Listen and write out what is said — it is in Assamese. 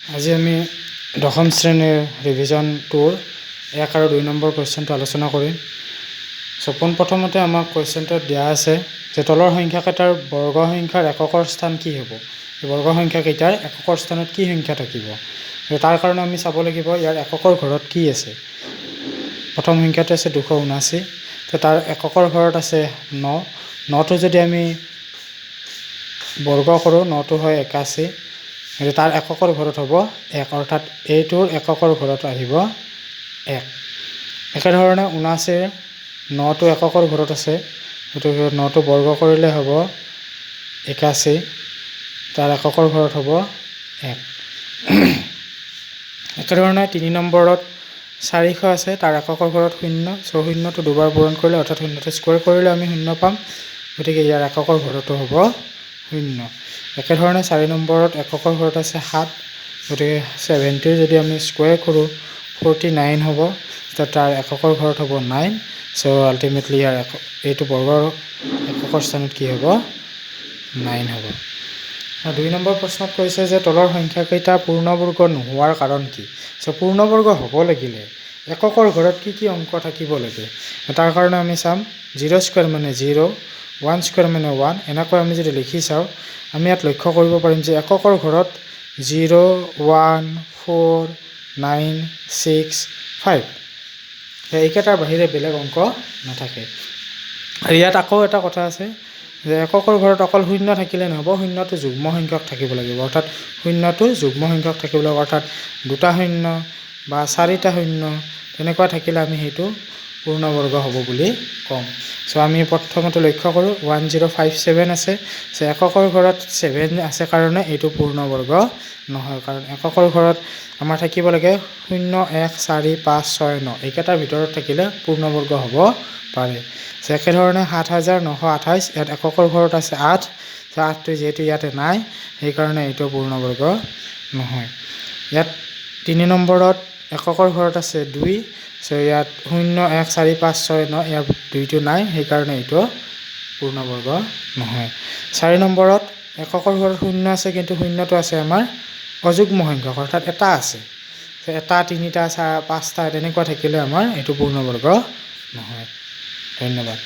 আজি আমি দশম শ্ৰেণীৰ ৰিভিজন 2ৰ 1 আৰু 2 নম্বৰ কুৱেশ্যনটো আলোচনা কৰিম। পোনপ্ৰথমতে আমাক কুৱেশ্যনটোত দিয়া আছে যে তলৰ সংখ্যাকেইটাৰ বৰ্গ সংখ্যাৰ এককৰ স্থান কি হ'ব? এই বৰ্গ সংখ্যাকেইটাৰ এককৰ স্থানত কি সংখ্যা থাকিব? তাৰ কাৰণে আমি চাব লাগিব ইয়াৰ এককৰ ঘৰত কি আছে। প্ৰথম সংখ্যাটো আছে 279, তো তাৰ এককৰ ঘৰত আছে 9। 9টো যদি আমি বৰ্গ কৰোঁ 9টো হয় 81, তাৰ এককৰ ঘৰত হ'ব 1, অৰ্থাৎ এইটোৰ এককৰ ঘৰত আহিব 1। একেধৰণে 79ৰ 9টো এককৰ ঘৰত আছে, গতিকে 9টো বৰ্গ কৰিলে হ'ব 81, তাৰ এককৰ ঘৰত হ'ব 1। একেধৰণে 3 নম্বৰত 400 আছে, তাৰ এককৰ ঘৰত 0, চ' 0টো দুবাৰ পূৰণ কৰিলে অৰ্থাৎ 0টো স্কুৱেৰ কৰিলে আমি 0 পাম, গতিকে ইয়াৰ এককৰ ঘৰতো হ'ব 0। একেধৰণে 4 নম্বৰত এককৰ ঘৰত আছে 7, গতিকে 70 যদি আমি স্কুৱেৰ কৰোঁ 49 হ'ব, তাৰ এককৰ ঘৰত হ'ব 9, চ' আল্টিমেটলি ইয়াৰ এইটো বৰ্গৰ এককৰ স্থানত কি হ'ব? 9 হ'ব। 2 নম্বৰ প্ৰশ্নত কৈছে যে তলৰ সংখ্যাকেইটা পূৰ্ণবৰ্গ নোহোৱাৰ কাৰণ কি? চ' পূৰ্ণবৰ্গ হ'ব লাগিলে এককৰ ঘৰত কি কি অংক থাকিব লাগে? তাৰ কাৰণে আমি চাম 0 স্কুৱেৰ মানে 0, 1 স্কুৱেৰ মানে 1, এনেকৈ আমি যদি লিখি চাওঁ আমি ইয়াত লক্ষ্য কৰিব পাৰিম যে এককৰ ঘৰত 0, 1, 4, 9, 6, 5 এইকেইটাৰ বাহিৰে বেলেগ অংক নাথাকে। আৰু ইয়াত আকৌ এটা কথা আছে যে এককৰ ঘৰত অকল 0 থাকিলে নহ'ব, 0টো যুগ্ম সংখ্যক থাকিব লাগিব, অৰ্থাৎ 0টো যুগ্ম সংখ্যক থাকিব লাগিব, অৰ্থাৎ 2টা 0 বা 4টা 0 তেনেকুৱা থাকিলে আমি সেইটো পূৰ্ণবৰ্গ হ'ব বুলি ক'ম। চ' আমি প্ৰথমতে লক্ষ্য কৰোঁ 1057 আছে, চ' এককৰ ঘৰত 7 আছে কাৰণে এইটো পূৰ্ণবৰ্গ নহয়, কাৰণ এককৰ ঘৰত আমাৰ থাকিব লাগে 0, 1, 4, 5, 6, 9 এইকেইটাৰ ভিতৰত থাকিলে পূৰ্ণবৰ্গ হ'ব পাৰে। চ' একেধৰণে 7928, ইয়াত এককৰ ঘৰত আছে 8, চ' 8টো যিহেতু ইয়াতে নাই সেইকাৰণে এইটো পূৰ্ণবৰ্গ নহয়। ইয়াত 3 নম্বৰত এককৰ ঘৰত আছে 2, চ' ইয়াত 0, 1, 4, 5, 6, 9 ইয়াৰ 2টো নাই সেইকাৰণে এইটো পূৰ্ণবৰ্গ নহয়। 4 নম্বৰত এককৰ ঘৰত 0 আছে, কিন্তু 0টো আছে আমাৰ অযুগ্ম সংখ্যক, অৰ্থাৎ এটা আছে, এটা 3টা 5টা তেনেকুৱা থাকিলে আমাৰ এইটো পূৰ্ণবৰ্গ নহয়। ধন্যবাদ।